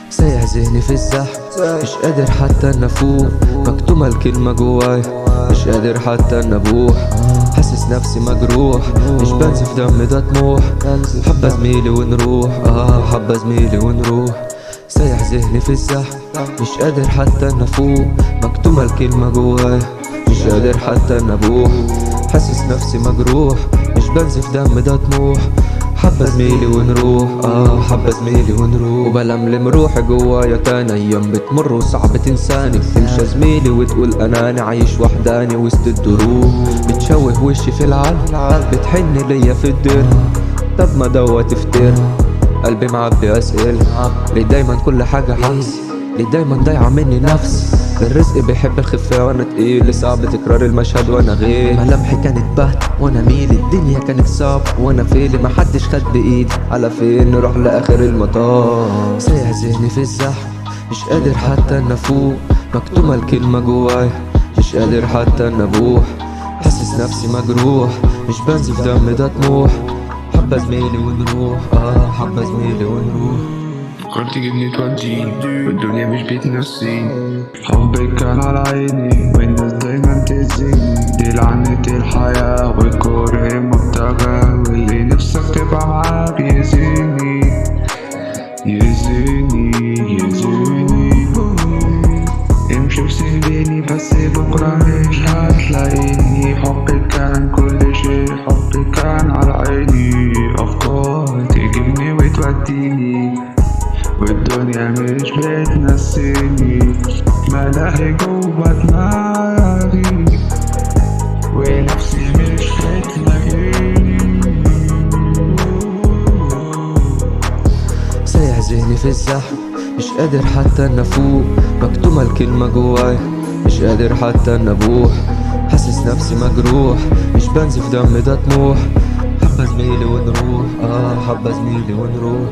سايح ذهني في الزحمة، مش قادر حتى ان افوق، مكتومة الكلمة جواي، مش قادر حتى ان ابوح، حاسس نفسي مجروح، مش بنزف دم ده طموح، حبة زميلي ونروح، حبة زميلي ونروح. سايح ذهني في الزحمة، مش قادر حتى ان افوق، مكتومة الكلمة جواي، مش قادر حتى ان ابوح، حاسس نفسي مجروح، مش بنزف دم ده طموح، حبة زميلي ونروح، حبة زميلي ونروح. وبلملم روحي جوايا تاني، ايام بتمر وصعب تنساني، بتمشى زميلي وتقول اناني، عايش وحداني وسط الدروب، بتشوه وشي في العالم، بتحن ليا في الدير، طب ما دوا تفتر، قلبي معبي اسئلة، ليه دايما كل حاجة عكسي، ليه دايما ضايعة مني نفسي، الرزق بيحب الخفة وانا تقيل، صعب تكرار المشهد وانا غير، ملامحي كانت بهت وانا ميلي، الدنيا كانت صعبة وانا فيلي، محدش خد بايدي، على فين نروح لاخر المطار. سايح ذهني في الزحمة، مش قادر حتى ان افوق، مكتومة الكلمة جواي، مش قادر حتى ان ابوح، حاسس نفسي مجروح، مش بنزف دم ده طموح، حبة زميلي ونروح، حبة زميلي ونروح. فكرت تجيبني توديني والدنيا مش بتنسيني، حبك كان على عيني والناس دايما تأذيني، دي لعنة الحياة والكره مبتغى، واللي نفسك تبقى معاه بيأذيني يأذيني. امشي وسيبيني بس بكرة مش هتلاقيني، حبك كان كل شيء، حبك كان على عيني، أفكار تجيبني وتوديني والدنيا مش بتنسيني، ملاهي جوا دماغي ونفسي مش بتلاقيني. سايح ذهني في الزحمة، مش قادر حتى ان افوق، مكتومة الكلمة جواي، مش قادر حتى ان ابوح، حاسس نفسي مجروح، مش بنزف دم ده طموح، حبة زميلي ونروح، حبة زميلي ونروح.